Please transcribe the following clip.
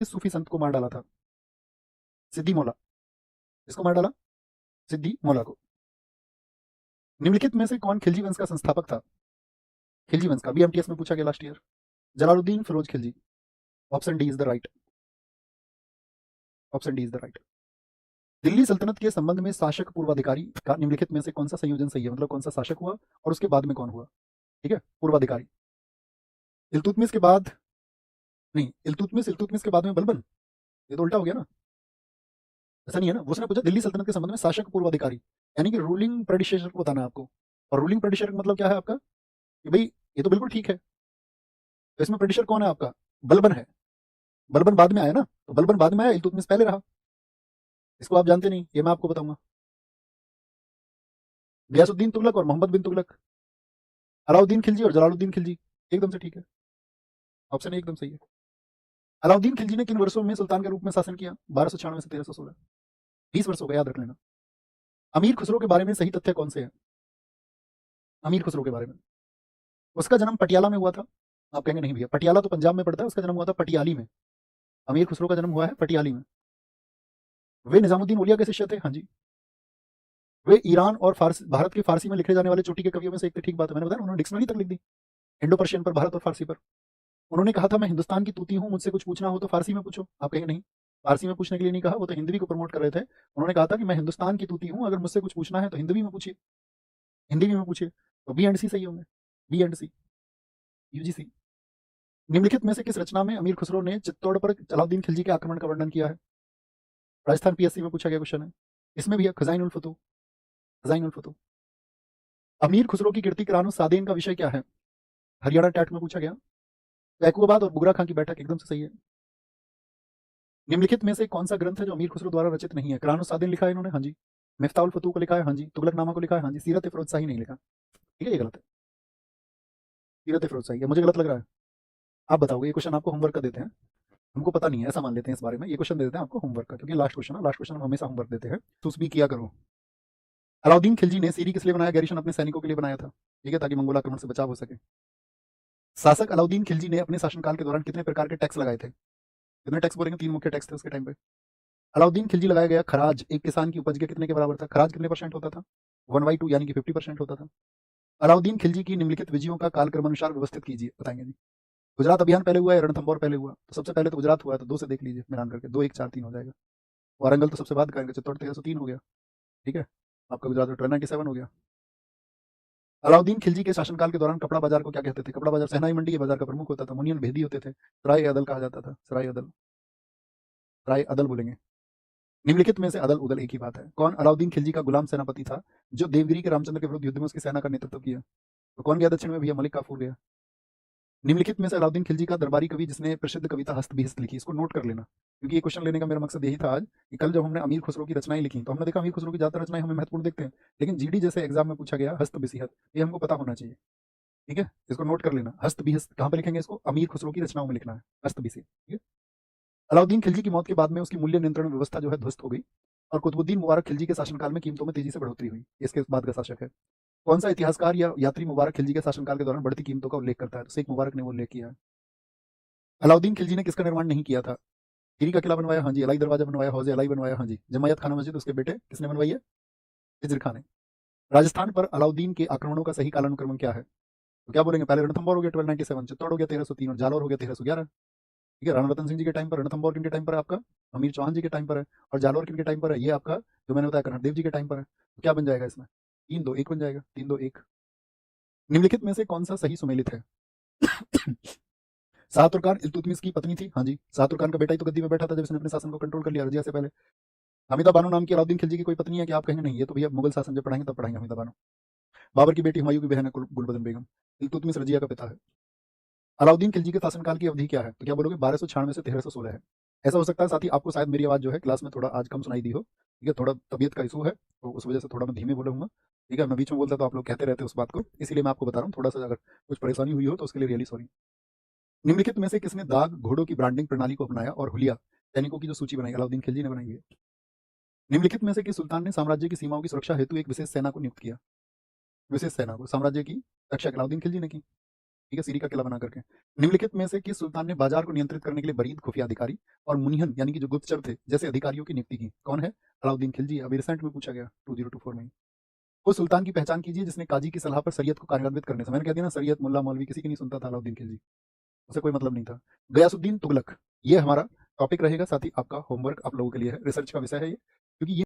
किस सूफी संत को मार डाला था? सिद्दी मौला। किसको मार डाला? सिद्दी मौला को। निम्नलिखित में से कौन खिलजी वंश का संस्थापक था? खिलजी वंश का, बीएमटीएस में पूछा गया last year. Jalaluddin Firoz Khilji. Option D is the right. Option D is the right. Delhi सल्तनत के संबंध में शासक पूर्वाधिकारी का निम्नलिखित में से कौन सा संयोजन सही है? मतलब कौन सा शासक हुआ और उसके बाद में कौन हुआ? ठीक है, पूर्वाधिकारी। इल्तुतमिश के बाद, नहीं, इल्तुतमिश के बाद में बलबन। ये तो उल्टा हो गया ना, ऐसा नहीं है ना। उसने पूछा दिल्ली सल्तनत के संबंध में शासक पूर्वाधिकारी, यानी कि रूलिंग प्रेडिसेसर को बताना है आपको। और रूलिंग प्रेडिसेसर मतलब क्या है आपका कि भाई ये तो बिल्कुल ठीक है, तो इसमें प्रेडिसेसर कौन है आपका? बलबन है। बलबन बाद में आया ना, तो बलबन बाद में आया, इल्तुतमिश पहले रहा। इसको आप जानते नहीं, ये मैं आपको बताऊंगा। गयासुद्दीन तुगलक और मोहम्मद बिन तुगलक। अलाउद्दीन खिलजी और जलालुद्दीन खिलजी। एकदम से ठीक है, ऑप्शन एकदम सही है। अलाउद्दीन खिलजी ने किन वर्षों में सुल्तान के रूप में शासन किया? 1296 से 1316। 20 वर्षों का याद रख लेना। अमीर खुसरो के बारे में सही तथ्य कौन से हैं? अमीर खुसरो के बारे में, उसका जन्म पटियाला में हुआ था। आप कहेंगे नहीं भैया, पटियाला तो पंजाब में पड़ता है, उसका जन्म हुआ था पटियाली में। अमीर खुसरो का जन्म हुआ है पटियाली में। वे निजामुद्दीन औलिया के शिष्य थे। हाँ जी। वे ईरान और फारसी, भारत की फारसी में लिखे जाने वाले चोटी के कवियों में से एक थे। ठीक बात है, मैंने बताया उन्होंने डिक्शनरी तक लिख दी इंडो पर्शियन पर, भारत और फारसी पर। उन्होंने कहा था मैं हिंदुस्तान की तूती हूँ, मुझसे कुछ पूछना हो तो फारसी में पूछो। आप कहेंगे नहीं, फारसी में पूछने के लिए नहीं कहा, वो तो हिंदी को प्रमोट कर रहे थे। उन्होंने कहा था कि मैं हिंदुस्तान की तूती हूँ, अगर मुझसे कुछ पूछना है तो हिंदी में पूछिए, हिंदी में पूछिए। तो बी एंड सी सही होंगे, बी एंड सी, यूजीसी। निम्नलिखित में से किस रचना में अमीर खुसरो ने चित्तौड़ पर अलाउद्दीन खिलजी के आक्रमण का वर्णन किया है? राजस्थान पीएससी में पूछा गया क्वेश्चन है। इसमें भी है खजाइन उल फतूह। खजाइन उल फतूह। अमीर खुसरो की कीर्ति करानो सादेन का विषय क्या है? हरियाणा टैट में पूछा गया। बैकुआबाद और बुगरा खां की बैठक, एकदम से सही है। निम्नलिखित में से कौन सा ग्रंथ है जो अमीर खुसरो द्वारा रचित नहीं है? कुरान सादिन लिखा है इन्होंने, हाँ जी। मिफ्ताउल फतूह को लिखा है, हाँ जी। तुगलकनामा को लिखा है, हाँ जी। सीरत फिरोज शाही नहीं लिखा। ठीक है, ये गलत है। सीरत फिरोज शाही है, मुझे गलत लग रहा है। आप बताओगे, ये क्वेश्चन आपको होमवर्क का देते हैं, हमको पता नहीं है ऐसा मान लेते हैं इस बारे में। ये क्वेश्चन दे देते हैं आपको होमवर्क का, क्योंकि लास्ट क्वेश्चन है, लास्ट क्वेश्चन हम हमेशा होमवर्क देते हैं, तो उस भी किया करो। अलाउद्दीन खिलजी ने सीरी किस लिए बनाया? गैरिशन अपने सैनिकों के लिए बनाया था, ठीक है, ताकि मंगोल आक्रमण से बचाव हो सके। शासक अलाउद्दीन खिलजी ने अपने शासनकाल के दौरान कितने प्रकार के टैक्स लगाए थे? कितने टैक्स बोलेंगे? 3 मुख्य टैक्स थे उसके टाइम पे। अलाउद्दीन खिलजी लगाया गया खराज एक किसान की उपज के कितने के बराबर था? खराज कितने परसेंट होता था? 1/2 यानी कि 50% होता था। अलाउद्दीन खिलजी की निम्नलिखित विजयों का कालक्रम अनुसार व्यवस्थित कीजिए, बताएंगे जी। गुजरात अभियान पहले हुआ है, रणथंबोर पहले हुआ? तो सबसे पहले तो गुजरात हुआ है, तो 2 से देख लीजिए मिलान करके, 2 1 4 3 हो जाएगा। वारंगल तो सबसे बाद करेंगे, चित्तौड़ 1303 हो गया। ठीक है, आपका गुजरात में 1297 हो गया। अलाउद्दीन खिलजी के शासनकाल के दौरान कपड़ा बाजार को क्या कहते थे? कपड़ा बाजार सहनाई मंडी के बाजार का प्रमुख होता था, मुनियन भेदी होते थे, सराय अदल कहा जाता था, सराय अदल, सराय अदल बोलेंगे। निम्नलिखित में से अदल उदल एक ही बात है। कौन अलाउद्दीन खिलजी का गुलाम सेनापति था जो देवगिरी के रामचंद्र के विरुद्ध युद्ध में उसकी सेना का नेतृत्व किया? तो कौन गया दक्षिण में भैया? मलिक काफूर गया। निम्नलिखित में से अलाउद्दीन खिलजी का दरबारी कवि जिसने प्रसिद्ध कविता हस्त बिहस्त लिखी, इसको नोट कर लेना, क्योंकि ये क्वेश्चन लेने का मेरा मकसद यही था आज कि कल जब हमने अमीर खुसरो की रचनाएं लिखी तो हमने देखा अमीर खुसरो की ज्यादातर रचनाएं हमें महत्वपूर्ण देखते हैं, लेकिन जीडी जैसे एग्जाम में पूछा गया हस्त बिसिहत, ये हमको पता होना चाहिए। ठीक है, इसको नोट कर लेना। हस्त बिहस्त कहाँ पे लिखेंगे? इसको अमीर खुसरो की रचनाओं में लिखना है, हस्त बिसिहत। ठीक है। अलाउद्दीन खिलजी की मौत के बाद में उसकी मूल्य नियंत्रण व्यवस्था जो है ध्वस्त हो गई, और कुतुबुद्दीन मुबारक खिलजी के शासनकाल में कीमतों में तेजी से बढ़ोतरी हुई। इसके बाद का शासक है कौन सा? इतिहासकार या यात्री मुबारक खिलजी के शासनकाल के दौरान बढ़ती कीमतों का उल्लेख करता है, तो शेख मुबारक ने वो उल्लेख किया है। अलाउद्दीन खिलजी ने किसका निर्माण नहीं किया था? टिहरी का किला बनवाया, हाँ जी। अलाई दरवाजा बनवाया, हौजे अलाई बनवाया, हाँ जी। जमायत खाना मस्जिद उसके बेटे किसने बनवाई है? हिजर खान ने। राजस्थान पर अलाउद्दीन के आक्रमणों का सही कालानुक्रम क्या है? तो क्या बोलेंगे? पहले रणथंबोर हो गया 1297, चित्तौड़ हो गया 1303 और जालौर हो गया 1311। ठीक है, राणा रतन सिंह जी के टाइम पर। रणथंबोर किनके टाइम पर है आपका? अमीर चौहान जी के टाइम पर है। और जालौर किनके टाइम पर है? ये आपका जो मैंने बताया कन्हर देव जी के टाइम पर है। तो क्या बन जाएगा इसमें? 3-2-1 बन जाएगा, 3-2-1। निम्नलिखित में से कौन सा सही सुमेलित है? शाह तुर्कान इल्तुतमिश की पत्नी थी, हाँ जी। शाह तुर्कान का बेटा ही तो गद्दी में बैठा था जब इसने अपने शासन को कंट्रोल कर लिया रजिया से पहले। हमीदा बानो नाम की अलाउद्दीन खिलजी की कोई पत्नी है? कि आप कहेंगे नहीं, ये तो भैया मुगल शासन जब पढ़ाएंगे तब पढ़ाएंगे हमीदा बानो। बाबर की बेटी हुमायूं की बहन है गुलबदन बेगम। इल्तुतमिश रजिया का पिता है। अलाउद्दीन खिलजी के शासनकाल की अवधि क्या है? तो क्या बोलोगे? 1296 से 1316 है। ऐसा हो सकता है साथी आपको शायद मेरी आवाज जो है क्लास में थोड़ा आज कम सुनाई दी हो, ठीक है, थोड़ा तबीयत का इशू है, तो उस वजह से थोड़ा मैं धीमे बोलूंगा। ठीक है, मैं बीच में बोलता तो आप लोग कहते रहते उस बात को, इसीलिए मैं आपको बता रहा हूँ। थोड़ा सा अगर कुछ परेशानी हुई हो तो उसके लिए रियली सॉरी। निम्नलिखित में से किसने दाग घोड़ों की ब्रांडिंग प्रणाली को अपनाया और हुलिया सैनिकों की जो सूची बनाई? अलाउद्दीन खिलजी ने बनाई है। निम्नलिखित में से किस सुल्तान ने साम्राज्य की सीमाओं की सुरक्षा हेतु एक विशेष सेना को नियुक्त किया? विशेष सेना को साम्राज्य की रक्षा अलाउद्दीन खिलजी ने की। ठीक है, सीरी का किला बना करके। निम्नलिखित में से किस सुल्तान ने बाजार को नियंत्रित करने के लिए बरीद खुफिया अधिकारी और मुनिहन यानी कि जो गुप्तचर थे जैसे अधिकारियों की नियुक्ति की? कौन है? अलाउद्दीन खिलजी। अभी रिसेंट में पूछा गया 2024 में। उस सुल्तान की पहचान कीजिए जिसने काजी की सलाह पर शरीयत को कार्यान्वित करने से, मैंने कह दिया ना, शरीयत मुल्ला मौलवी किसी की नहीं सुनता था अलाउद्दीन खिलजी, उसे कोई मतलब नहीं था। गयासुद्दीन तुगलक, ये हमारा टॉपिक रहेगा, साथ ही आपका होमवर्क आप लोगों के लिए है, रिसर्च का विषय है ये, क्योंकि ये